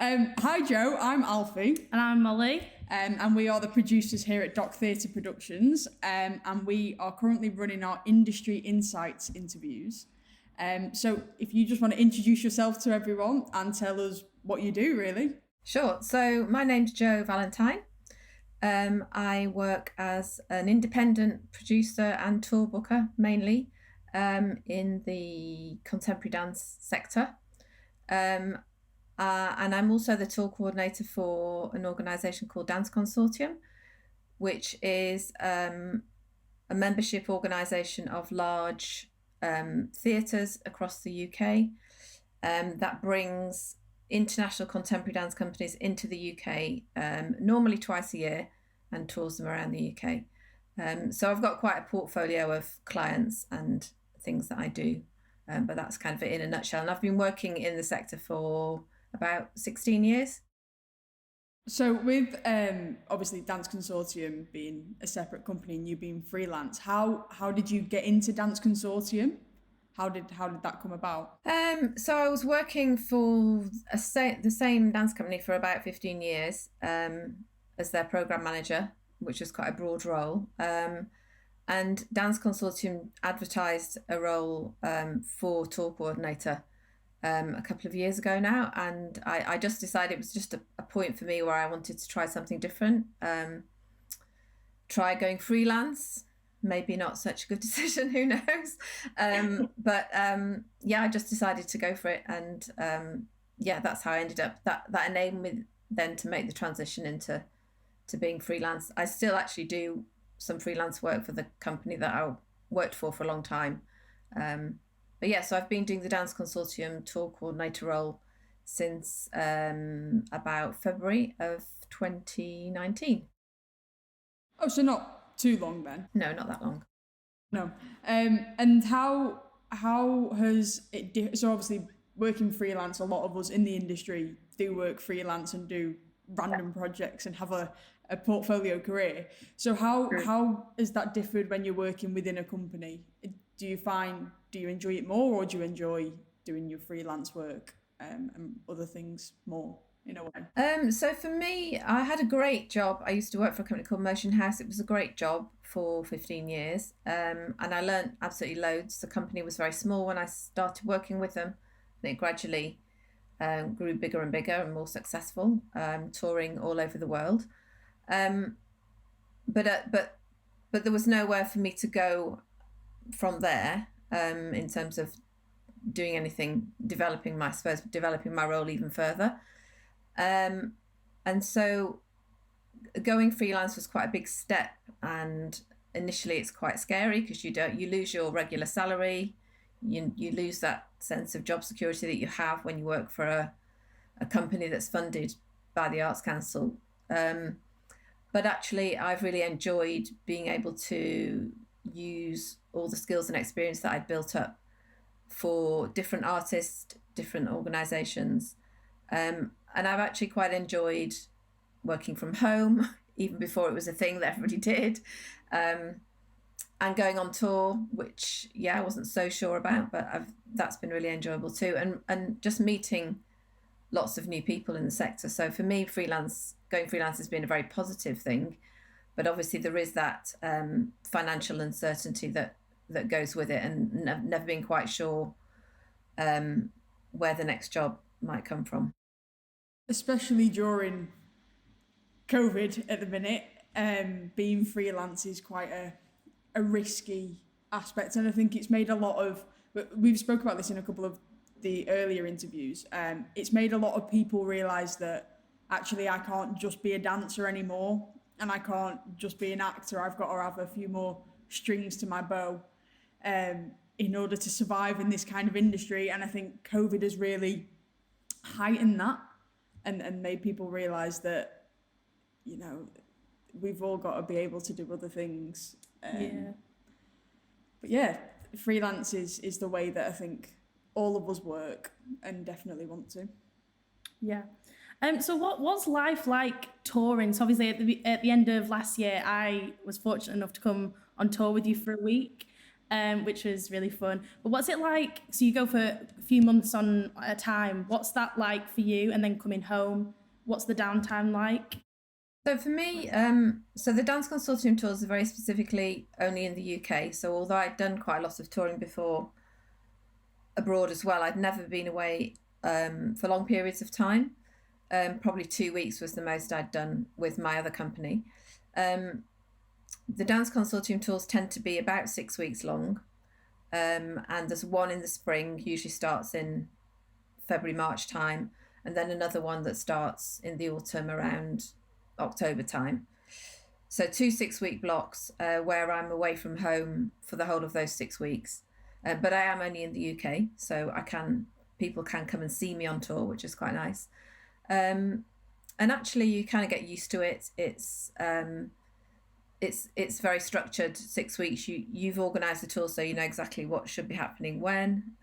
Hi Joe, I'm Alfie. And I'm Molly. And we are the producers here at Doc Theatre Productions. And we are currently running our Industry Insights interviews. So if you just want to introduce yourself to everyone and tell us what you do, really. Sure. So my name's Jo Valentine. I work as an independent producer and tour booker mainly in the contemporary dance sector. And I'm also the tour coordinator for an organisation called Dance Consortium, which is a membership organisation of large theatres across the UK that brings international contemporary dance companies into the UK, normally twice a year, and tours them around the UK. So I've got quite a portfolio of clients and things that I do, but that's kind of it in a nutshell. And I've been working in the sector for about 16 years. So with obviously Dance Consortium being a separate company and you being freelance, how did you get into Dance Consortium? How did that come about? So I was working for the same dance company for about 15 years as their program manager, which was quite a broad role. And Dance Consortium advertised a role for tour coordinator a couple of years ago now, and I just decided it was just a point for me where I wanted to try something different, try going freelance. Maybe not such a good decision, who knows? But I just decided to go for it, and that's how I ended up. That enabled me then to make the transition into being freelance. I still actually do some freelance work for the company that I worked for a long time. So I've been doing the Dance Consortium tour coordinator role since about February of 2019. Oh, so not too long then? No, not that long. No. And how has it so obviously working freelance, a lot of us in the industry do work freelance and do random projects and have a portfolio career. So how has that differed when you're working within a company? Do you enjoy it more, or do you enjoy doing your freelance work and other things more? In a way. So for me, I had a great job. I used to work for a company called Motionhouse. It was a great job for 15 years. And I learned absolutely loads. The company was very small when I started working with them. And it gradually grew bigger and bigger and more successful, touring all over the world. But there was nowhere for me to go from there in terms of doing anything, developing my role even further. And so going freelance was quite a big step, and initially it's quite scary because you lose your regular salary, you lose that sense of job security that you have when you work for a company that's funded by the Arts Council. But actually I've really enjoyed being able to use all the skills and experience that I'd built up for different artists, different organisations. And I've actually quite enjoyed working from home, even before it was a thing that everybody did, and going on tour, which I wasn't so sure about, but that's been really enjoyable too, and just meeting lots of new people in the sector. So for me, going freelance has been a very positive thing, but obviously there is that financial uncertainty that goes with it, and never been quite sure where the next job might come from. Especially during COVID at the minute, being freelance is quite a risky aspect, and I think it's made a lot of, we've spoke about this in a couple of the earlier interviews, it's made a lot of people realise that actually I can't just be a dancer anymore, and I can't just be an actor. I've got to have a few more strings to my bow in order to survive in this kind of industry, and I think COVID has really heightened that and made people realise that, we've all got to be able to do other things. But freelance is the way that I think all of us work and definitely want to. Yeah. So what's life like touring? So obviously at the end of last year, I was fortunate enough to come on tour with you for a week. which was really fun. But what's it like? So you go for a few months on at a time. What's that like for you? And then coming home, what's the downtime like? So for me, so the Dance Consortium tours are very specifically only in the UK. So although I'd done quite a lot of touring before abroad as well, I'd never been away for long periods of time. Probably 2 weeks was the most I'd done with my other company. The Dance Consortium tours tend to be about 6 weeks long. And there's one in the spring, usually starts in February, March time, and then another one that starts in the autumn around October time. So 2 6-week blocks where I'm away from home for the whole of those 6 weeks. But I am only in the UK, so people can come and see me on tour, which is quite nice. And actually, you kind of get used to it. It's very structured. 6 weeks. You've organised the tour, so you know exactly what should be happening when.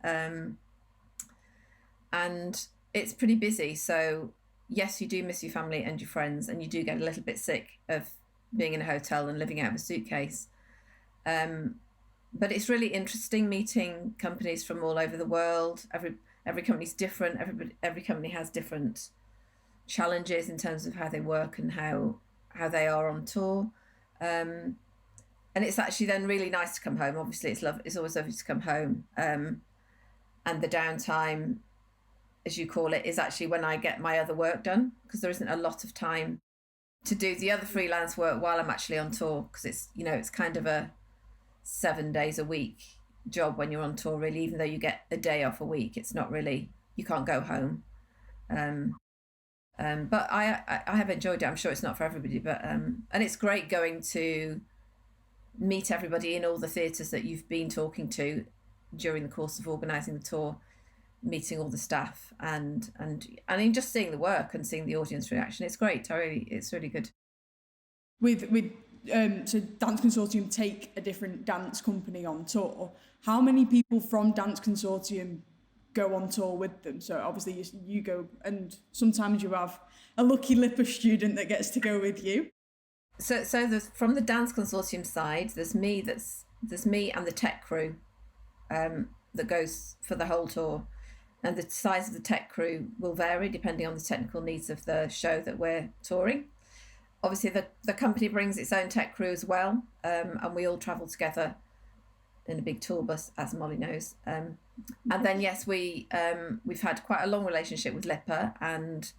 And it's pretty busy. So yes, you do miss your family and your friends, and you do get a little bit sick of being in a hotel and living out of a suitcase. But it's really interesting meeting companies from all over the world. Every company's different. Every company has different challenges in terms of how they work and how they are on tour. And it's actually then really nice to come home. Obviously, it's always lovely to come home. And the downtime, as you call it, is actually when I get my other work done, because there isn't a lot of time to do the other freelance work while I'm actually on tour, because it's kind of a 7 days a week job when you're on tour, really. Even though you get a day off a week, it's not really, you can't go home. But I have enjoyed it. I'm sure it's not for everybody, but and it's great going to meet everybody in all the theatres that you've been talking to during the course of organising the tour, meeting all the staff and just seeing the work and seeing the audience reaction. It's great. It's really good. So Dance Consortium take a different dance company on tour. How many people from Dance Consortium go on tour with them? So obviously you go, and sometimes you have a lucky LIPA student that gets to go with you. So there's, from the Dance Consortium side, there's me and the tech crew that goes for the whole tour. And the size of the tech crew will vary depending on the technical needs of the show that we're touring. Obviously, the company brings its own tech crew as well, and we all travel together in a big tour bus, as Molly knows. And then, yes, we've had quite a long relationship with LIPA, and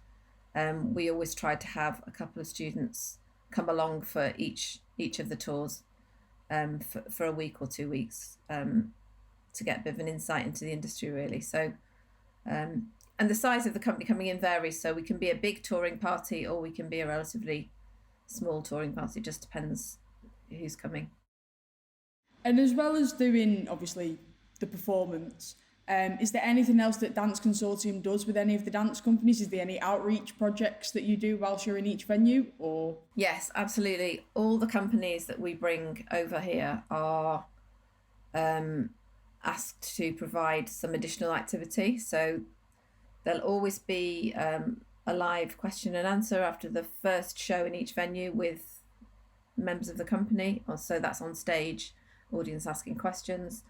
we always try to have a couple of students come along for each of the tours for a week or 2 weeks to get a bit of an insight into the industry, really. So, and the size of the company coming in varies, so we can be a big touring party or we can be a relatively small touring party. It just depends who's coming. And as well as doing, obviously, the performance, is there anything else that Dance Consortium does with any of the dance companies? Is there any outreach projects that you do whilst you're in each venue? Or Yes, absolutely. All the companies that we bring over here are asked to provide some additional activity. So there'll always be a live question and answer after the first show in each venue with members of the company. Also, that's on stage, audience asking questions.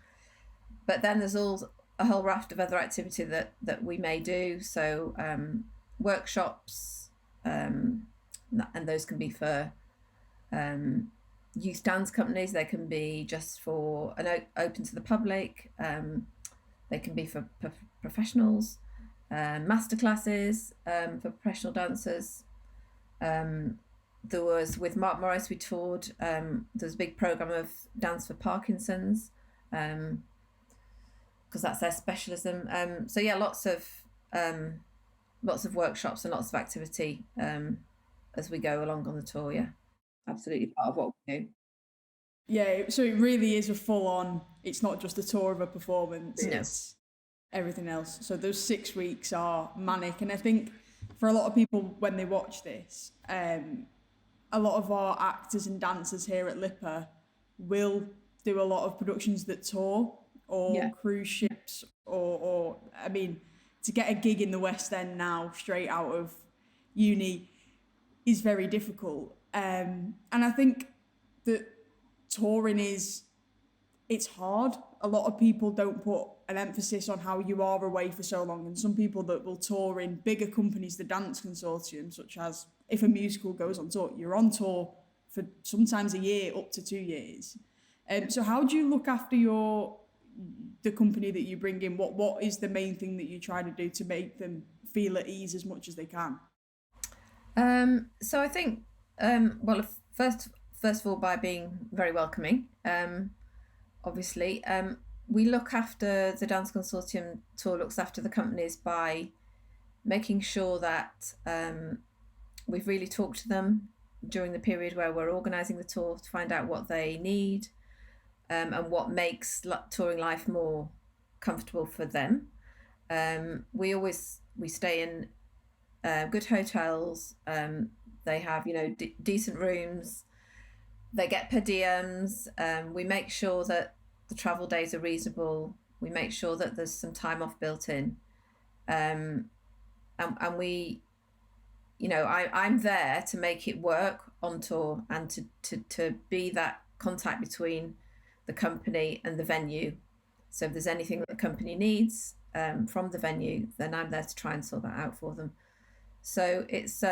But then there's a whole raft of other activity that we may do. So workshops, and those can be for youth dance companies. They can be just for open to the public. They can be for professionals. Masterclasses for professional dancers. There was, with Mark Morris, we toured. There's a big program of dance for Parkinson's, because that's their specialism. So yeah, lots of workshops and lots of activity as we go along on the tour. Yeah, absolutely part of what we do. yeah, so it really is a full-on. It's not just a tour of a performance. No. It's everything else. So those 6 weeks are manic, and I think for a lot of people when they watch this, a lot of our actors and dancers here at LIPA will do a lot of productions that tour or cruise ships or I mean, to get a gig in the West End now straight out of uni is very difficult. And I think that touring is it's hard. A lot of people don't put an emphasis on how you are away for so long, and some people that will tour in bigger companies, the Dance Consortium, such as if a musical goes on tour, you're on tour for sometimes a year, up to 2 years. So how do you look after the company that you bring in? What is the main thing that you try to do to make them feel at ease as much as they can? So I think, well, first of all, by being very welcoming, obviously. We look after, the Dance Consortium tour looks after the companies by making sure that we've really talked to them during the period where we're organising the tour to find out what they need, and what makes touring life more comfortable for them. We stay in good hotels. They have, decent rooms. They get per diems. We make sure that the travel days are reasonable. We make sure that there's some time off built in. And we, I'm there to make it work on tour and to be that contact between the company and the venue. So if there's anything that the company needs from the venue, then I'm there to try and sort that out for them. So it's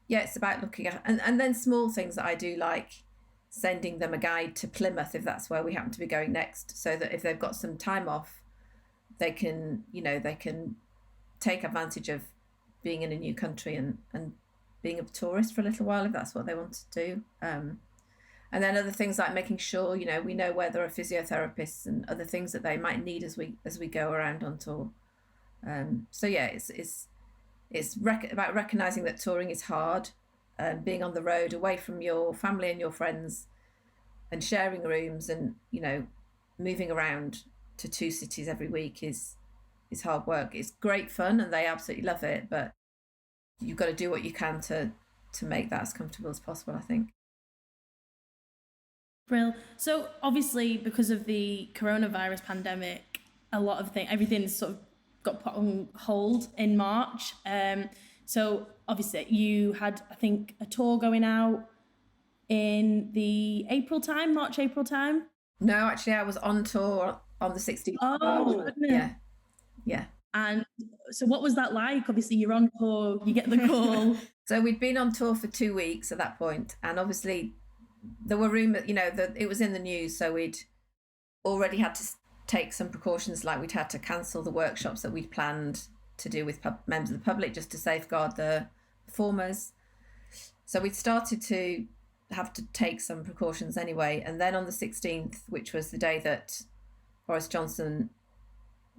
it's about looking at, and then small things that I do, like sending them a guide to Plymouth if that's where we happen to be going next, so that if they've got some time off, they can take advantage of being in a new country and being a tourist for a little while if that's what they want to do. And then other things like making sure we know where there are physiotherapists and other things that they might need as we go around on tour. It's about recognizing that touring is hard, and being on the road away from your family and your friends and sharing rooms and moving around to 2 cities every week is hard work. It's great fun and they absolutely love it, but you've got to do what you can to make that as comfortable as possible, I think. Brill. So obviously, because of the coronavirus pandemic, a lot of everything's sort of got put on hold in March. So obviously you had, I think, a tour going out in the March, April time. No, actually I was on tour on the 16th. Oh, goodness. Yeah. And so what was that like? Obviously you're on tour, you get the call. So we'd been on tour for 2 weeks at that point, and obviously there were rumours, that it was in the news, so we'd already had to take some precautions, like we'd had to cancel the workshops that we'd planned to do with members of the public just to safeguard the performers. So we'd started to have to take some precautions anyway. And then on the 16th, which was the day that Boris Johnson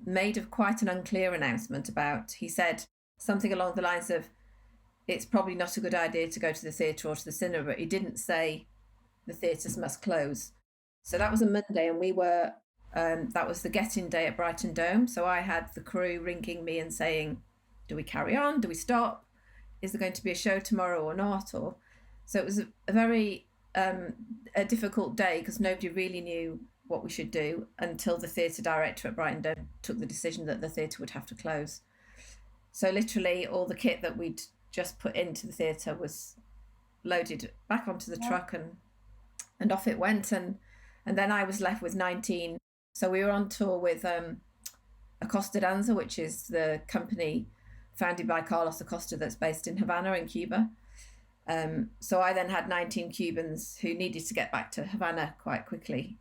made quite an unclear announcement he said something along the lines of, it's probably not a good idea to go to the theatre or to the cinema, but he didn't say the theatres must close. So that was a Monday, and we were that was the get-in day at Brighton Dome. So I had the crew ringing me and saying, do we carry on? Do we stop? Is there going to be a show tomorrow or not? So it was a very a difficult day, because nobody really knew what we should do until the theatre director at Brighton Dome took the decision that the theatre would have to close. So literally all the kit that we'd just put into the theatre was loaded back onto the truck and off it went. And then I was left with 19. So we were on tour with Acosta Danza, which is the company founded by Carlos Acosta that's based in Havana in Cuba. So I then had 19 Cubans who needed to get back to Havana quite quickly,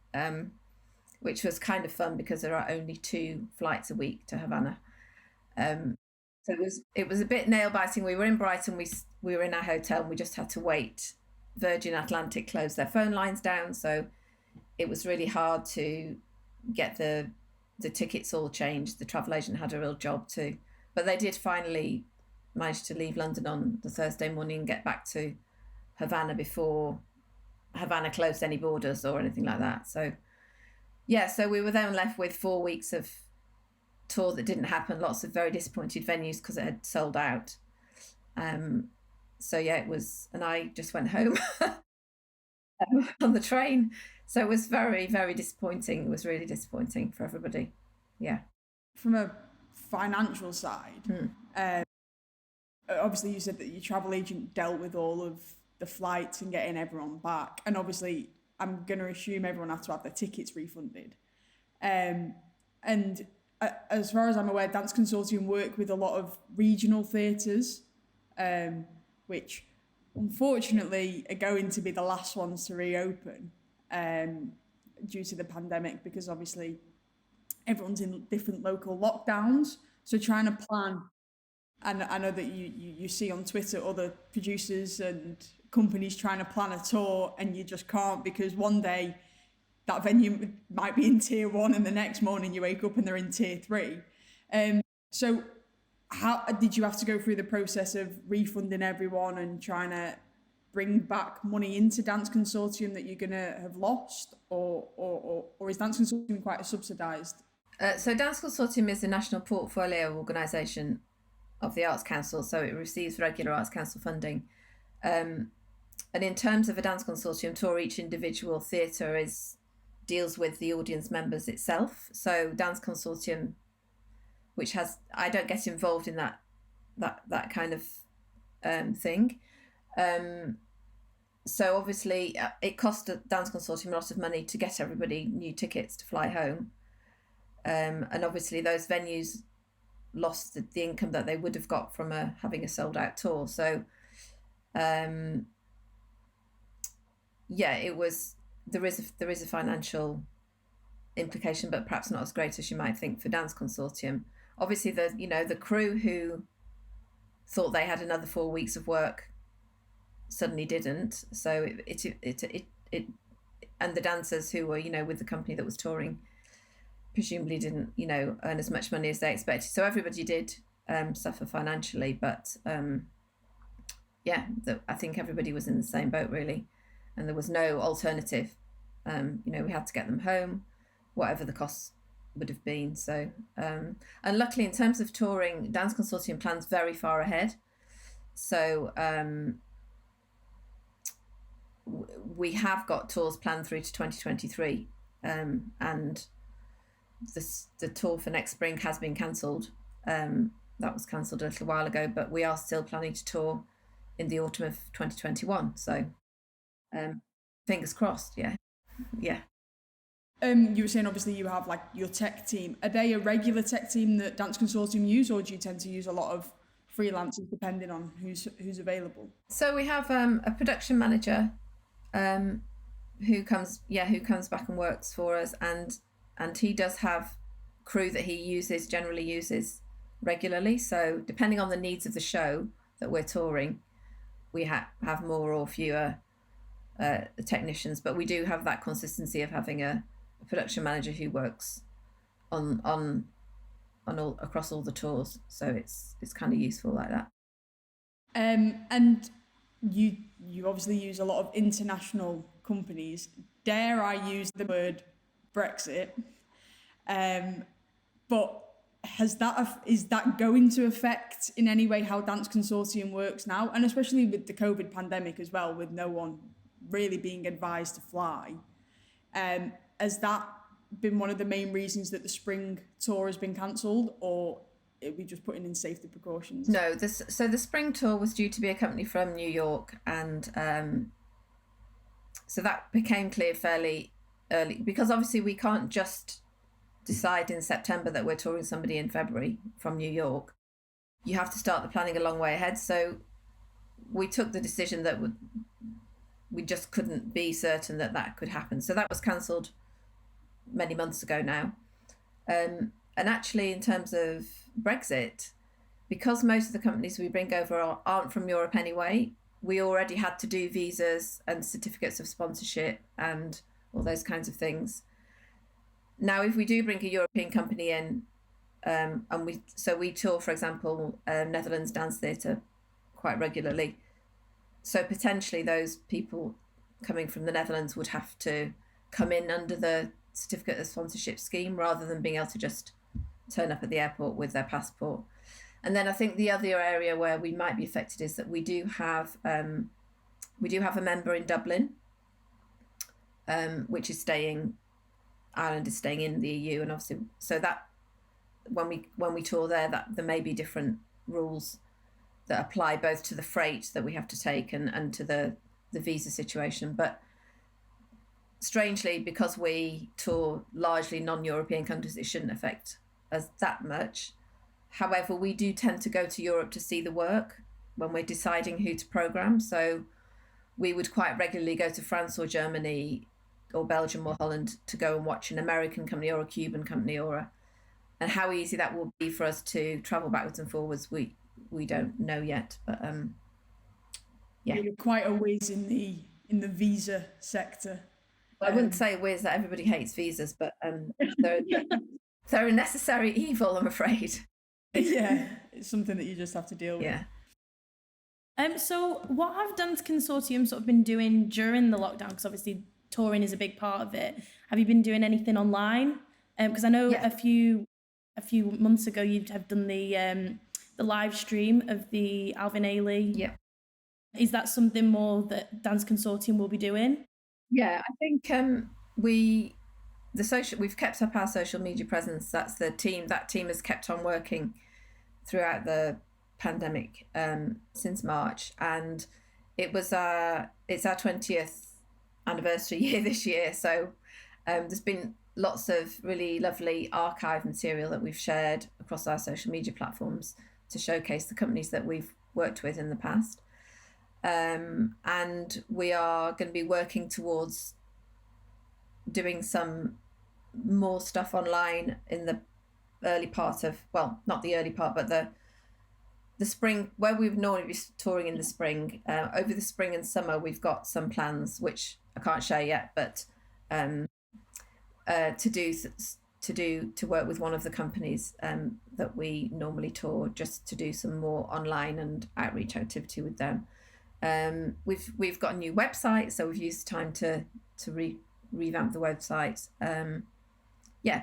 which was kind of fun because there are only 2 flights a week to Havana. So it was a bit nail-biting. We were in Brighton, we were in our hotel, and we just had to wait. Virgin Atlantic closed their phone lines down, so it was really hard to get the tickets all changed. The travel agent had a real job too, but they did finally manage to leave London on the Thursday morning and get back to Havana before Havana closed any borders or anything like that. So so we were then left with 4 weeks of tour that didn't happen, lots of very disappointed venues because it had sold out. It was, and I just went home on the train. So it was very, very disappointing. It was really disappointing for everybody. Yeah. From a financial side, obviously you said that your travel agent dealt with all of the flights and getting everyone back. And obviously I'm going to assume everyone had to have their tickets refunded. And as far as I'm aware, Dance Consortium work with a lot of regional theatres, which unfortunately are going to be the last ones to reopen due to the pandemic, because obviously everyone's in different local lockdowns. So trying to plan, and I know that you see on Twitter other producers and companies trying to plan a tour, and you just can't, because one day that venue might be in tier 1 and the next morning you wake up and they're in tier 3. So how did you have to go through the process of refunding everyone and trying to bring back money into Dance Consortium that you're going to have lost, or is Dance Consortium quite subsidised? So Dance Consortium is the national portfolio organisation of the Arts Council, so it receives regular Arts Council funding. And in terms of a Dance Consortium tour, each individual theatre deals with the audience members itself. So Dance Consortium, which has, I don't get involved in that kind of thing. So obviously it cost a Dance Consortium a lot of money to get everybody new tickets to fly home. And obviously those venues lost the income that they would have got from having a sold out tour. So there is a financial implication, but perhaps not as great as you might think for Dance Consortium. Obviously the crew who thought they had another 4 weeks of work suddenly didn't. So it and the dancers who were with the company that was touring presumably didn't earn as much money as they expected. So everybody did suffer financially, but I think everybody was in the same boat really, and there was no alternative. We had to get them home, whatever the costs would have been. So and luckily in terms of touring, Dance Consortium plans very far ahead. So we have got tours planned through to 2023, and the tour for next spring has been cancelled. That was cancelled a little while ago, but we are still planning to tour in the autumn of 2021. So fingers crossed. Yeah. You were saying obviously you have like your tech team. Are they a regular tech team that Dance Consortium use, or do you tend to use a lot of freelancers depending on who's available? So we have a production manager who comes back and works for us, and he does have crew that he generally uses regularly. So depending on the needs of the show that we're touring, we have more or fewer technicians, but we do have that consistency of having a production manager who works on all across all the tours. So it's kind of useful like that. And you obviously use a lot of international companies. Dare I use the word Brexit? But is that going to affect in any way how Dance Consortium works now, and especially with the COVID pandemic as well, with no one really being advised to fly? Has that been one of the main reasons that the spring tour has been cancelled, or are we just putting in safety precautions? No, so the spring tour was due to be a company from New York, and so that became clear fairly early, because obviously we can't just decide in September that we're touring somebody in February from New York. You have to start the planning a long way ahead. So we took the decision that we just couldn't be certain that could happen. So that was cancelled many months ago now. And actually, in terms of Brexit, because most of the companies we bring over aren't from Europe anyway, we already had to do visas and certificates of sponsorship and all those kinds of things. Now, if we do bring a European company in, and we tour, for example, Netherlands Dance Theatre quite regularly. So potentially those people coming from the Netherlands would have to come in under the certificate of sponsorship scheme rather than being able to just turn up at the airport with their passport. And then I think the other area where we might be affected is that we do have a member in Dublin, which is Ireland is staying in the EU, and obviously so that when we tour there may be different rules that apply both to the freight that we have to take and to the visa situation. But strangely, because we tour largely non-European countries, it shouldn't affect us that much. However, we do tend to go to Europe to see the work when we're deciding who to program. So we would quite regularly go to France or Germany or Belgium or Holland to go and watch an American company or a Cuban company and how easy that will be for us to travel backwards and forwards, we don't know yet. But yeah, you're quite a whiz in the visa sector. I wouldn't say whiz that everybody hates visas, but they're a necessary evil, I'm afraid. Yeah, it's something that you just have to deal with. Yeah. So what have Dance Consortium sort of been doing during the lockdown? Because obviously touring is a big part of it. Have you been doing anything online? Because I know a few months ago you'd have done the live stream of the Alvin Ailey. Yeah. Is that something more that Dance Consortium will be doing? Yeah, I think we've kept up our social media presence. That's the team. That team has kept on working throughout the pandemic since March, and it's our 20th anniversary year this year. So there's been lots of really lovely archive material that we've shared across our social media platforms to showcase the companies that we've worked with in the past. And we are going to be working towards doing some more stuff online in the early part of, well, not the early part, but the spring, where we've normally be touring in the spring. Over the spring and summer, we've got some plans which I can't share yet, but to work with one of the companies that we normally tour, just to do some more online and outreach activity with them. We've got a new website, so we've used time to revamp the website.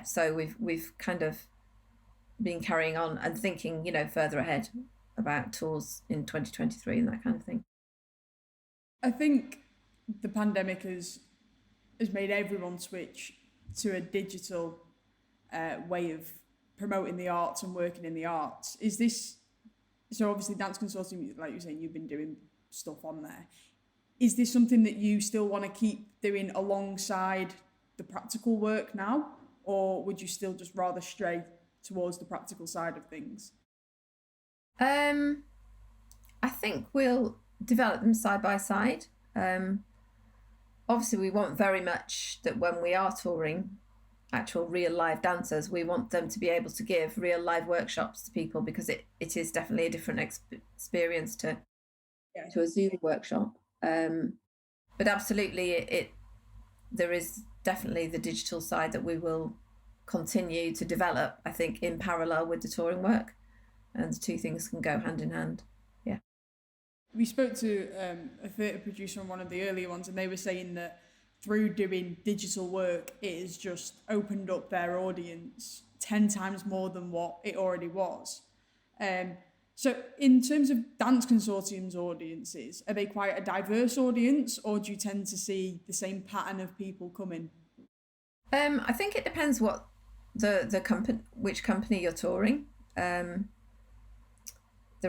So we've kind of been carrying on and thinking, further ahead about tours in 2023 and that kind of thing. I think the pandemic has made everyone switch to a digital way of promoting the arts and working in the arts. Is this, so obviously Dance Consortium, like you're saying, you've been doing stuff on there. Is this something that you still want to keep doing alongside the practical work now, or would you still just rather stray towards the practical side of things? I think we'll develop them side by side. Obviously we want very much that when we are touring actual real live dancers, we want them to be able to give real live workshops to people, because it is definitely a different experience to a Zoom workshop. But absolutely there is definitely the digital side that we will continue to develop, I think, in parallel with the touring work, and the two things can go hand in hand. Yeah. We spoke to a theatre producer on one of the earlier ones, and they were saying that through doing digital work, it has just opened up their audience 10 times more than what it already was. So in terms of Dance Consortium's audiences, are they quite a diverse audience, or do you tend to see the same pattern of people coming? I think it depends what the company, which company you're touring. There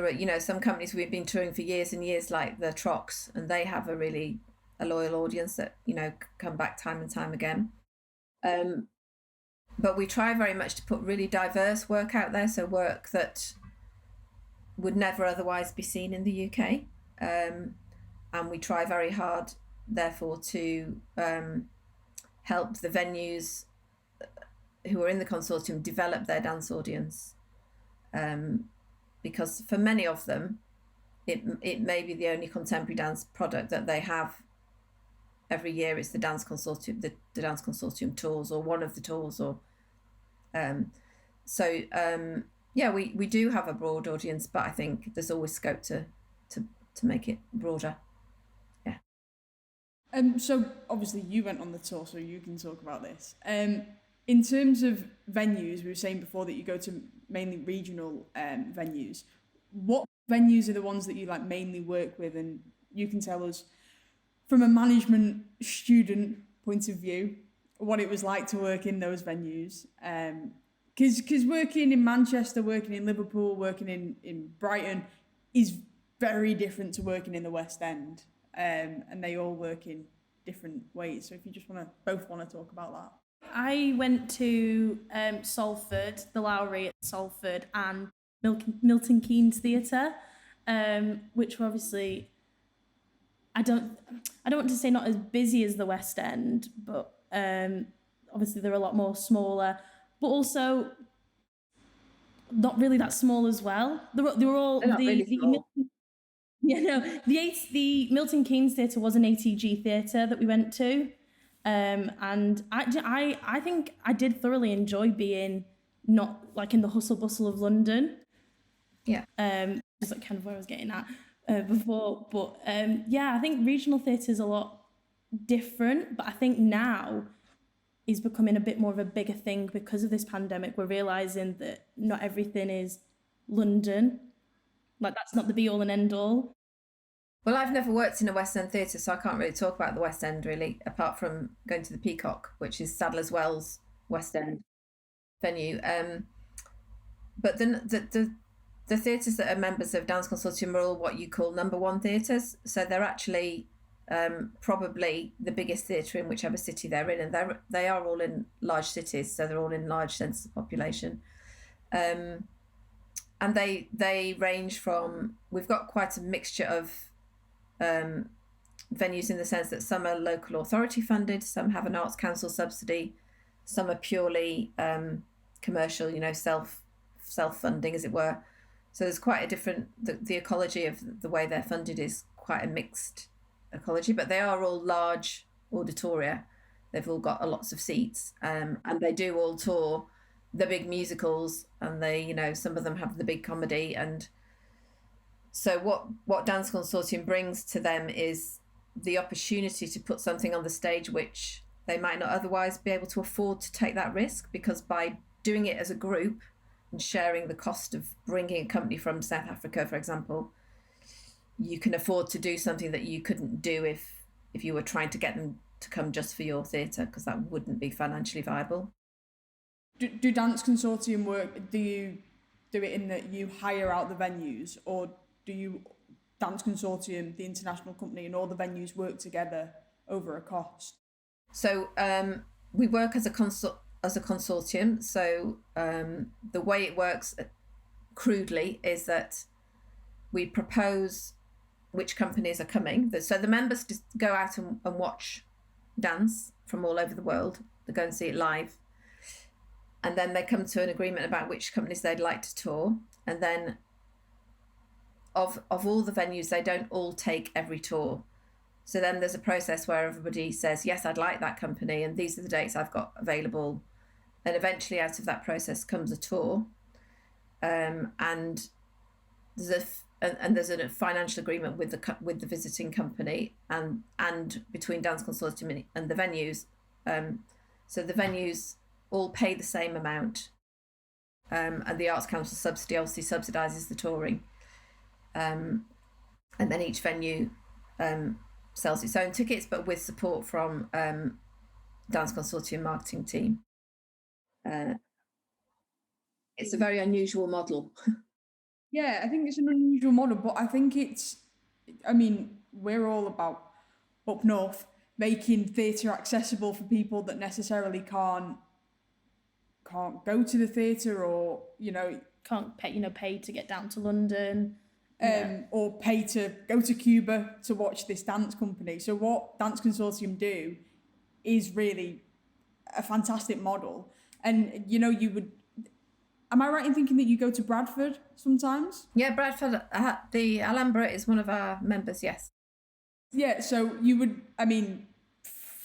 are, some companies we've been touring for years and years, like the Trox, and they have a loyal audience that, come back time and time again. But we try very much to put really diverse work out there, so work that would never otherwise be seen in the UK. And we try very hard, therefore, to help the venues who are in the consortium develop their dance audience. Because for many of them, it may be the only contemporary dance product that they have every year. It's the Dance Consortium, the Dance Consortium tours, or one of the tours, or we do have a broad audience, but I think there's always scope to make it broader. Yeah. So obviously you went on the tour, so you can talk about this. In terms of venues, we were saying before that you go to mainly regional venues. What venues are the ones that you mainly work with? And you can tell us from a management student point of view what it was like to work in those venues. Because working in Manchester, working in Liverpool, working in Brighton is very different to working in the West End. And they all work in different ways. So if you just both want to talk about that. I went to Salford, the Lowry at Salford, and Milton Keynes Theatre, which were obviously, I don't want to say not as busy as the West End, but obviously they're a lot more smaller, but also not really that small as well. They were all the Milton Keynes Theatre was an ATG theatre that we went to. And I think I did thoroughly enjoy being not like in the hustle bustle of London. Yeah. Just like kind of where I was getting at before. But I think regional theatre is a lot different. But I think now is becoming a bit more of a bigger thing because of this pandemic. We're realising that not everything is London. Like that's not the be all and end all. Well, I've never worked in a West End theatre, so I can't really talk about the West End, really, apart from going to the Peacock, which is Sadler's Wells West End venue. But the theatres that are members of Dance Consortium are all what you call number one theatres. So they're actually probably the biggest theatre in whichever city they're in. And they are all in large cities, so they're all in large centres of population. And they range from, we've got quite a mixture of venues in the sense that some are local authority funded, some have an Arts Council subsidy, some are purely commercial, self-funding as it were. So there's quite a different, the ecology of the way they're funded is quite a mixed ecology, but they are all large auditoria. They've all got lots of seats, and they do all tour the big musicals, and they, some of them have the big comedy. And so what Dance Consortium brings to them is the opportunity to put something on the stage which they might not otherwise be able to afford to take that risk, because by doing it as a group and sharing the cost of bringing a company from South Africa, for example, you can afford to do something that you couldn't do if you were trying to get them to come just for your theatre, because that wouldn't be financially viable. Do Dance Consortium work? Do you do it in that you hire out the venues, or do you Dance Consortium, the international company, and all the venues work together over a cost? So we work as a consortium. So the way it works crudely is that we propose which companies are coming. So the members just go out and watch dance from all over the world. They go and see it live. And then they come to an agreement about which companies they'd like to tour. And then of all the venues, they don't all take every tour. So then there's a process where everybody says, yes, I'd like that company, and these are the dates I've got available. And eventually out of that process comes a tour. And there's a financial agreement with the visiting company and between Dance Consortium and the venues. So the venues all pay the same amount, and the Arts Council subsidy obviously subsidises the touring, and then each venue sells its own tickets, but with support from Dance Consortium marketing team. It's a very unusual model. Yeah, I think it's an unusual model, but I think we're all about up north making theatre accessible for people that necessarily can't go to the theatre, or can't pay to get down to London, or pay to go to Cuba to watch this dance company. So what Dance Consortium do is really a fantastic model. And you would, am I right in thinking that you go to Bradford sometimes? Yeah, Bradford, the Alhambra is one of our members, yes. Yeah, so you would,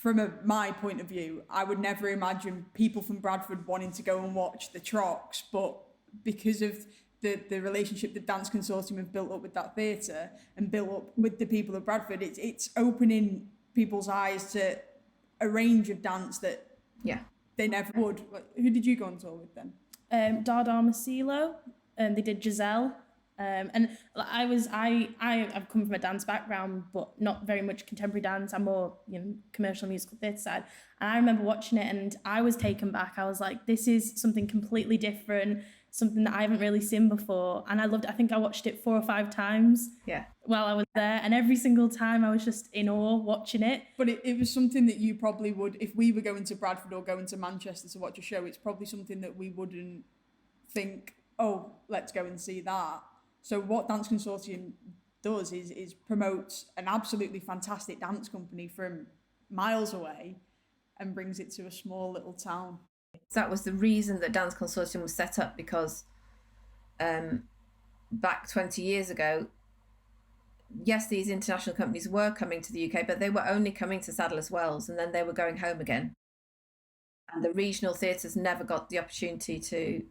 from my point of view, I would never imagine people from Bradford wanting to go and watch the Trocs, but because of the relationship that Dance Consortium have built up with that theatre and built up with the people of Bradford, it's opening people's eyes to a range of dance that they never would. Who did you go on tour with then? Dada Masilo, and they did Giselle. And I've come from a dance background, but not very much contemporary dance. I'm more, commercial musical theatre side. And I remember watching it, and I was taken back. I was like, this is something completely different. something that I haven't really seen before. And I loved it. I think I watched it 4 or 5 times while I was there. And every single time I was just in awe watching it. But it was something that you probably would, if we were going to Bradford or going to Manchester to watch a show, it's probably something that we wouldn't think, oh, let's go and see that. So what Dance Consortium does is promotes an absolutely fantastic dance company from miles away and brings it to a small little town. That was the reason that Dance Consortium was set up, because back 20 years ago, yes, these international companies were coming to the UK, but they were only coming to Sadler's Wells, and then they were going home again. And the regional theatres never got the opportunity to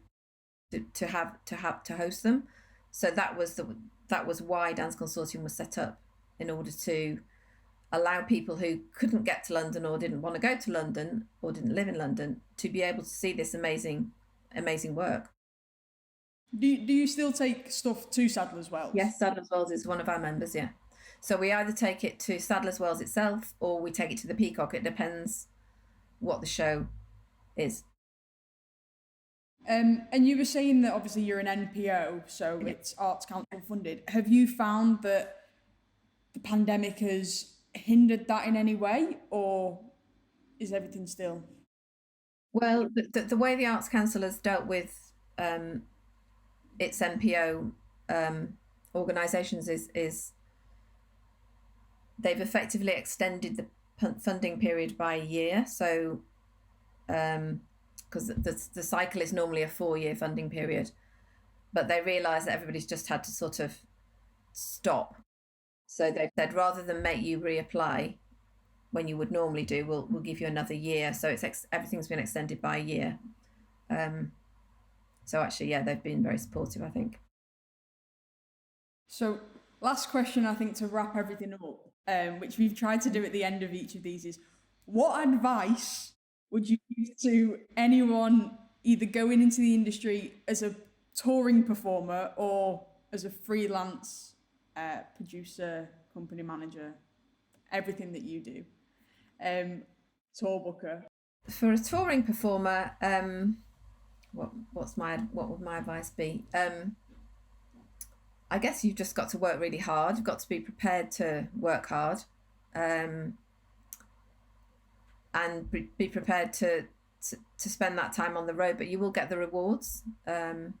host them. So that was why Dance Consortium was set up, in order to allow people who couldn't get to London or didn't want to go to London or didn't live in London to be able to see this amazing work. Do you still take stuff to Sadler's Wells? Yes, Sadler's Wells is one of our members, yeah. So we either take it to Sadler's Wells itself or we take it to the Peacock. It depends what the show is. And you were saying that obviously you're an NPO, so it's Arts Council funded. Have you found that the pandemic has hindered that in any way, or is everything still? Well, the way the Arts Council has dealt with its NPO organisations is they've effectively extended the funding period by a year. So because the cycle is normally a 4-year funding period, but they realise that everybody's just had to sort of stop. So they said, rather than make you reapply when you would normally do, we'll give you another year. So everything's been extended by a year. So actually, yeah, they've been very supportive, I think. So last question, I think, to wrap everything up, which we've tried to do at the end of each of these, is what advice would you give to anyone either going into the industry as a touring performer or as a freelance producer, company manager, everything that you do, tour booker? For a touring performer, what would my advice be? I guess you've just got to work really hard. You've got to be prepared to work hard, and be prepared to spend that time on the road. But you will get the rewards from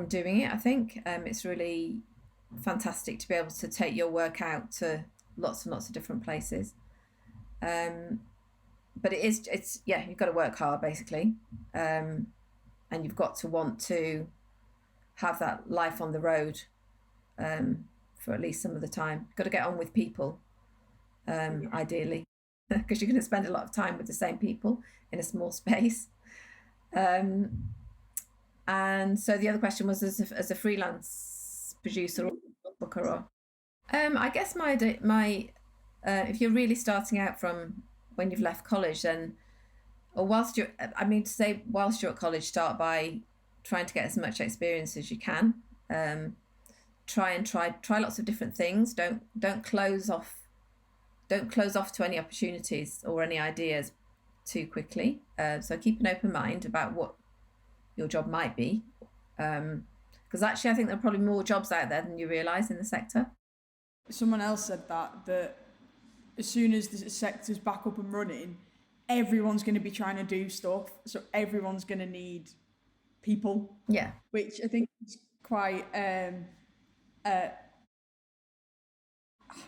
doing it. I think it's really fantastic to be able to take your work out to lots and lots of different places. But it's you've got to work hard, basically, and you've got to want to have that life on the road for at least some of the time. You've got to get on with people, ideally, because you're going to spend a lot of time with the same people in a small space. And so the other question was, as a freelance producer or booker, or I guess my if you're really starting out from when you've left college, then, or whilst you're at college, start by trying to get as much experience as you can. Try lots of different things. Don't close off to any opportunities or any ideas too quickly. So keep an open mind about what your job might be, because actually I think there are probably more jobs out there than you realise in the sector. Someone else said that as soon as the sector's back up and running, everyone's going to be trying to do stuff, so everyone's going to need people. Yeah. Which I think is quite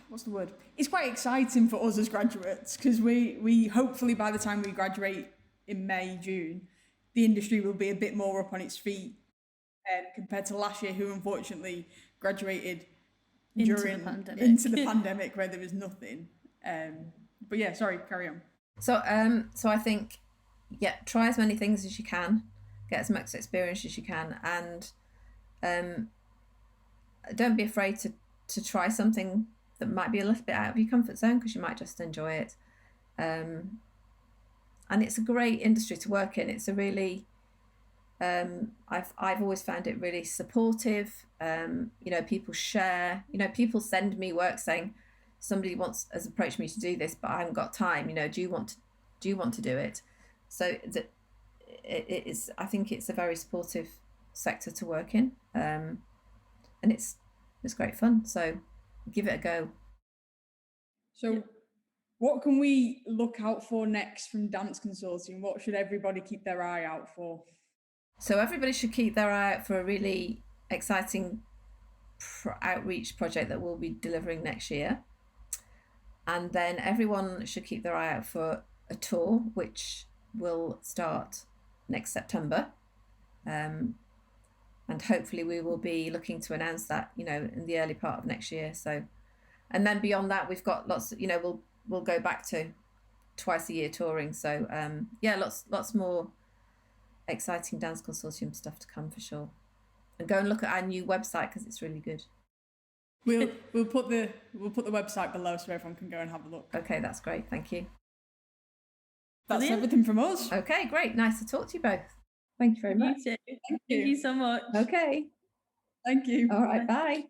what's the word? It's quite exciting for us as graduates, because we hopefully by the time we graduate in May, June, the industry will be a bit more up on its feet compared to last year, who unfortunately graduated into the pandemic where there was nothing. But yeah, sorry, carry on. So I think, try as many things as you can, get as much experience as you can, and don't be afraid to try something that might be a little bit out of your comfort zone, because you might just enjoy it. And it's a great industry to work in. It's a really, I've always found it really supportive. People share, people send me work saying, somebody has approached me to do this, but I haven't got time. Do you want to do it? So it is, I think it's a very supportive sector to work in, and it's great fun. So give it a go. So what can we look out for next from Dance Consortium? What should everybody keep their eye out for? So everybody should keep their eye out for a really exciting outreach project that we'll be delivering next year. And then everyone should keep their eye out for a tour, which will start next September. And hopefully we will be looking to announce that, in the early part of next year. So, and then beyond that, we've got lots, we'll go back to twice a year touring. So, lots more exciting Dance Consortium stuff to come for sure. And go and look at our new website because it's really good. We'll put the website below so everyone can go and have a look. Okay, that's great. Thank you. That's everything from us. Okay, great. Nice to talk to you both. Thank you very much. You too. Thank you so much. Okay. Thank you. All right. Bye.